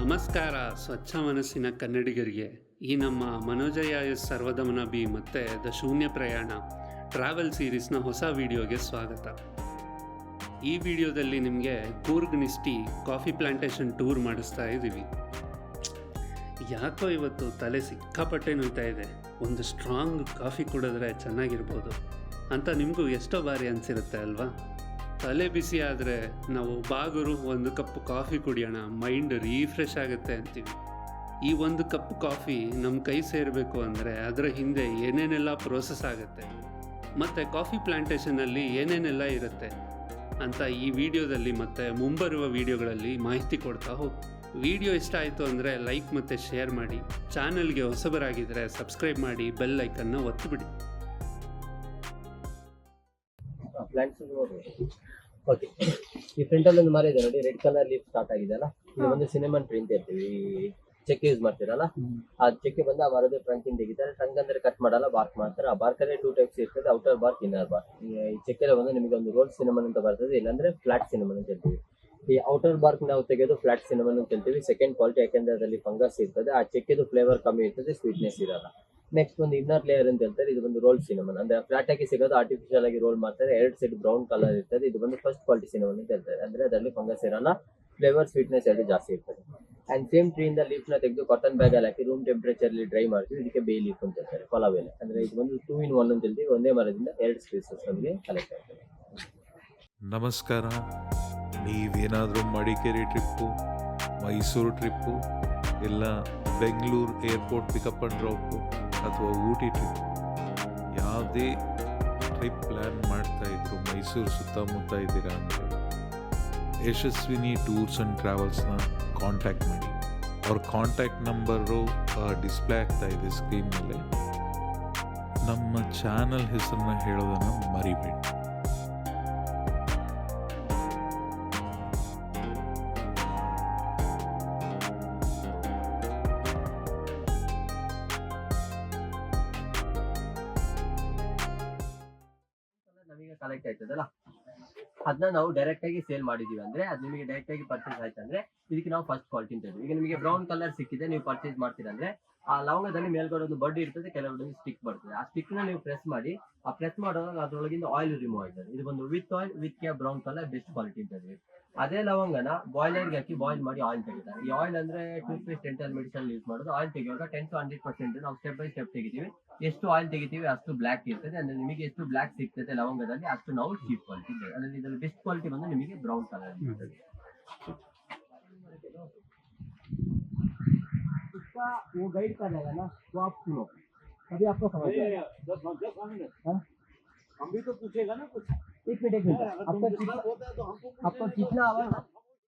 ನಮಸ್ಕಾರ ಸ್ವಚ್ಛ ಮನಸ್ಸಿನ ಕನ್ನಡಿಗರಿಗೆ. ಈ ನಮ್ಮ ಮನೋಜಯ ಎಸ್ ಸರ್ವದಮನ ಬಿ ಮತ್ತು ದ ಶೂನ್ಯ ಪ್ರಯಾಣ ಟ್ರಾವೆಲ್ ಸೀರೀಸ್ನ ಹೊಸ ವಿಡಿಯೋಗೆ ಸ್ವಾಗತ. ಈ ವಿಡಿಯೋದಲ್ಲಿ ನಿಮಗೆ ಕೂರ್ಗ್ ನಿಸ್ಟಿ ಕಾಫಿ ಪ್ಲಾಂಟೇಶನ್ ಟೂರ್ ಮಾಡಿಸ್ತಾ ಇದ್ದೀವಿ. ಯಾಕೋ ಇವತ್ತು ತಲೆ ಸಿಕ್ಕಾಪಟ್ಟೆ ನೋಯ್ತಾ ಇದೆ. ಒಂದು ಸ್ಟ್ರಾಂಗ್ ಕಾಫಿ ಕುಡಿದ್ರೆ ಚೆನ್ನಾಗಿರ್ಬೋದು ಅಂತ ನಿಮಗೂ ಎಷ್ಟೋ ಬಾರಿ ಅನಿಸಿರುತ್ತೆ ಅಲ್ವಾ? ತಲೆ ಬಿಸಿ ಆದರೆ ನಾವು ಬಾಗುರು ಒಂದು ಕಪ್ ಕಾಫಿ ಕುಡಿಯೋಣ, ಮೈಂಡ್ ರೀಫ್ರೆಶ್ ಆಗುತ್ತೆ ಅಂತೀವಿ. ಈ ಒಂದು ಕಪ್ ಕಾಫಿ ನಮ್ಮ ಕೈ ಸೇರಬೇಕು ಅಂದರೆ ಅದರ ಹಿಂದೆ ಏನೇನೆಲ್ಲ ಪ್ರೋಸೆಸ್ ಆಗುತ್ತೆ ಮತ್ತು ಕಾಫಿ ಪ್ಲಾಂಟೇಶನಲ್ಲಿ ಏನೇನೆಲ್ಲ ಇರುತ್ತೆ ಅಂತ ಈ ವಿಡಿಯೋದಲ್ಲಿ ಮತ್ತು ಮುಂಬರುವ ವಿಡಿಯೋಗಳಲ್ಲಿ ಮಾಹಿತಿ ಕೊಡ್ತಾ ಹೋಗಿ. ವಿಡಿಯೋ ಇಷ್ಟ ಆಯಿತು ಅಂದರೆ ಲೈಕ್ ಮತ್ತು ಶೇರ್ ಮಾಡಿ. ಚಾನಲ್ಗೆ ಹೊಸಬರಾಗಿದ್ದರೆ ಸಬ್ಸ್ಕ್ರೈಬ್ ಮಾಡಿ, ಬೆಲ್ ಐಕನ್ನ ಒತ್ತಿಬಿಡಿ. ಓಕೆ, ಈ ಫ್ರಂಟಲ್ಲಿ ಒಂದು ಮರ ಇದೆ ನೋಡಿ, ರೆಡ್ ಕಲರ್ ಲೀಫ್ ಸ್ಟಾರ್ಟ್ ಆಗಿದೆ ಅಲ್ಲ, ಇದು ಒಂದು ಸಿನೆಮನ್ ಟ್ರೀ ಅಂತ ಹೇಳ್ತೀವಿ. ಚೆಕ್ಕೆ ಯೂಸ್ ಮಾಡ್ತೀರಲ್ಲ, ಆ ಚೆಕ್ಕೆ ಬಂದು ಆ ಮರದ ಟ್ರಂಕ್ ಇಂದ ತೆಗಿತಾರೆ. ಟ್ರಂಕ್ ಅಂದ್ರೆ ಕಟ್ ಮಾಡಲ್ಲ, ಬಾರ್ಕ್ ಮಾಡ್ತಾರೆ. ಆ ಬಾರ್ಕ್ ಅಲ್ಲಿ 2 ಟೈಪ್ಸ್ ಇರ್ತದೆ, ಔಟರ್ ಬಾರ್ಕ್, ಇನ್ನರ್ ಬಾರ್ಕ್. ಈ ಚೆಕ್ಕೆ ಬಂದು ನಿಮಗೆ ಒಂದು ರೋಲ್ ಸಿನೆಮನ್ ಅಂತ ಬರ್ತದೆ, ಇಲ್ಲಾಂದ್ರೆ ಫ್ಲಾಟ್ ಸಿನೆಮನ್ ಅಂತ ಹೇಳ್ತೀವಿ. ಈ ಔಟರ್ ಬಾರ್ಕ್ ನಾವು ತೆಗೆದು ಫ್ಲಾಟ್ ಸಿನೆಮನ್ ಅಂತ ಹೇಳ್ತೀವಿ. ಸೆಕೆಂಡ್ ಕ್ವಾಲಿಟಿ, ಯಾಕೆಂದ್ರೆ ಅದರಲ್ಲಿ ಫಂಗಸ್ ಇರ್ತದೆ, ಆ ಚೆಕ್ಕೆದು ಫ್ಲೇವರ್ ಕಮ್ಮಿ ಇರ್ತದೆ, ಸ್ವೀಟ್ನೆಸ್ ಇರಲ್ಲ. ನೆಕ್ಸ್ಟ್ ಒಂದು ಇನ್ನರ್ ಲೇಯರ್ ಅಂತ ಹೇಳ್ತಾರೆ, ಇದು ಒಂದು ರೋಲ್ ಸಿನೆಮನ್. ಅಂದ್ರೆ ಫ್ಲಾಟ್ ಆಗಿ ಸಿಗೋದು, ಆರ್ಟಿಫಿಷಿಯಲ್ ಆಗಿ ರೋಲ್ ಮಾಡ್ತಾರೆ. 2 ಸೈಡ್ ಬ್ರೌನ್ ಕಲರ್ ಇರ್ತದೆ, ಇದು ಒಂದು ಫಸ್ಟ್ ಕ್ವಾಲಿಟಿ ಸಿನೆಮನ್ ಅಂತ ಹೇಳ್ತಾರೆ. ಅಂದ್ರೆ ಅದರಲ್ಲಿ ಫಂಗಸ್ ಇರಲ್ಲ, ಫ್ಲೇವರ್ ಸ್ವೀಟ್ನೆಸ್ ಎರಡು ಜಾಸ್ತಿ ಇರ್ತದೆ. ಅಂಡ್ ಸೇಮ್ ಟ್ರೀ ಇಂದ ಲೀಫ್ ನ ತೆಗೆದು ಕಾಟನ್ ಬ್ಯಾಗ್ ಅಲ್ಲಿ ಹಾಕಿ ರೂಮ್ ಟೆಂಪರೇಚರ್ ಅಲ್ಲಿ ಡ್ರೈ ಮಾಡ್ತೀವಿ. ಇದಕ್ಕೆ ಬೇ ಲೀಫ್ ಅಂತ ಹೇಳ್ತಾರೆ, ಕೊಲವೆಲೆ. ಅಂದ್ರೆ ಇದು ಒಂದು 2 in 1 ಅಂತ ಹೇಳ್ತೀವಿ. ಒಂದೇ ಮರದಿಂದ 2 ಸ್ಪೀಸಸ್ ನಮಗೆ ಕಲೆಕ್ಟ್ ಆಗ್ತದೆ. ನಮಸ್ಕಾರ. ನೀವೇನಾದರೂ ಮಡಿಕೇರಿ ಟ್ರಿಪ್ಪು, ಮೈಸೂರು ಟ್ರಿಪ್ಪು, ಇಲ್ಲ Bengaluru airport pickup and drop ಅಥವಾ ಊಟಿ ಟ್ರಿಪ್, ಯಾವುದೇ ಟ್ರಿಪ್ ಪ್ಲ್ಯಾನ್ ಮಾಡ್ತಾ ಇದ್ರು, ಮೈಸೂರು ಸುತ್ತಮುತ್ತ ಇದ್ದೀರಾ ಅಂದರೆ ಯಶಸ್ವಿನಿ ಟೂರ್ಸ್ ಆ್ಯಂಡ್ ಟ್ರಾವೆಲ್ಸ್ನ ಕಾಂಟ್ಯಾಕ್ಟ್ ಮಾಡಿ. ಅವ್ರ ಕಾಂಟ್ಯಾಕ್ಟ್ ನಂಬರು ಡಿಸ್ಪ್ಲೇ ಆಗ್ತಾ ಇದೆ ಸ್ಕ್ರೀನ್ ಮೇಲೆ. ನಮ್ಮ ಚಾನಲ್ ಹೆಸರನ್ನ ಹೇಳೋದನ್ನು ಮರಿಬೇಡಿ. ನಮಗೆ ಕಲೆಕ್ಟ್ ಆಯ್ತದಲ್ಲ, ಅದನ್ನ ನಾವು ಡೈರೆಕ್ಟ್ ಆಗಿ ಸೇಲ್ ಮಾಡಿದೀವಿ ಅಂದ್ರೆ, ಅದು ನಿಮಗೆ ಡೈರೆಕ್ಟ್ ಆಗಿ ಪರ್ಚೇಸ್ ಆಯ್ತು ಅಂದ್ರೆ ಇದಕ್ಕೆ ನಾವು ಫಸ್ಟ್ ಕ್ವಾಲಿಟಿ ಅಂತ ಹೇಳ್ತೀವಿ. ಈಗ ನಿಮಗೆ ಬ್ರೌನ್ ಕಲರ್ ಸಿಕ್ಕಿದೆ, ನೀವು ಪರ್ಚೇಸ್ ಮಾಡ್ತೀರಾ ಅಂದ್ರೆ ಆ ಲವಂಗದಲ್ಲಿ ಮೇಲ್ಗಡೆ ಒಂದು ಬಡ್ಡಿ ಇರ್ತದೆ, ಕೆಲವೊಂದು ಸ್ಟಿಕ್ ಬರ್ತದೆ. ಆ ಸ್ಟಿಕ್ ನ ನೀವು ಪ್ರೆಸ್ ಮಾಡಿ, ಆ ಪ್ರೆಸ್ ಮಾಡುವಾಗ ಅದರೊಳಗಿಂದ ಆಯಿಲ್ ರಿಮೂವ್ ಆಯ್ತದೆ. ಇದು ಒಂದು with oil with brown colour best quality ಅಂತ ಹೇಳ್ತೀವಿ. ಅದೇ ಲವಂಗನ ಬಾಯ್ಲರ್ಗೆ ಹಾಕಿ ಬಾಯ್ಲ್ ಮಾಡಿ ಆಯಿಲ್ ತೆಗಿತಾರೆ. ಈ ಆಯಿಲ್ ಅಂದ್ರೆ toothpaste, dental medicine use ಮಾಡೋದು. ಆಯಿಲ್ ತೆಗಿಯುವಾಗ 10 to 100% ನಾವು ಸ್ಟೆಪ್ ಬೈ ಸ್ಟೆಪ್ ತೆಗಿತೀವಿ. ಎಷ್ಟು ಆಯಿಲ್ ತೆಗಿತೀವಿ ಅಷ್ಟು ಬ್ಲಾಕ್ ಇರ್ತದೆ. ಅಂದ್ರೆ ನಿಮಗೆ ಎಷ್ಟು ಬ್ಲಾಕ್ ಸಿಗ್ತದೆ ಲವಂಗದಲ್ಲಿ, ಅಷ್ಟು ನಾವು ಚೀಪ್ ಕ್ವಾಲಿಟಿ ಇದೆ. ಅಂದ್ರೆ ಇದರಲ್ಲಿ ಬೆಸ್ಟ್ ಕ್ವಾಲಿಟಿ ಬಂದು ನಿಮಗೆ ಬ್ರೌನ್ ಕಲರ್ ಇರ್ತದೆ. इसका वो गाइड कर रहेगा ना, तो आप सुनो, तभी आपको समझ आएगा। हम भी तो पूछेगा ना कुछ। एक मिनट आपको कितना आवाज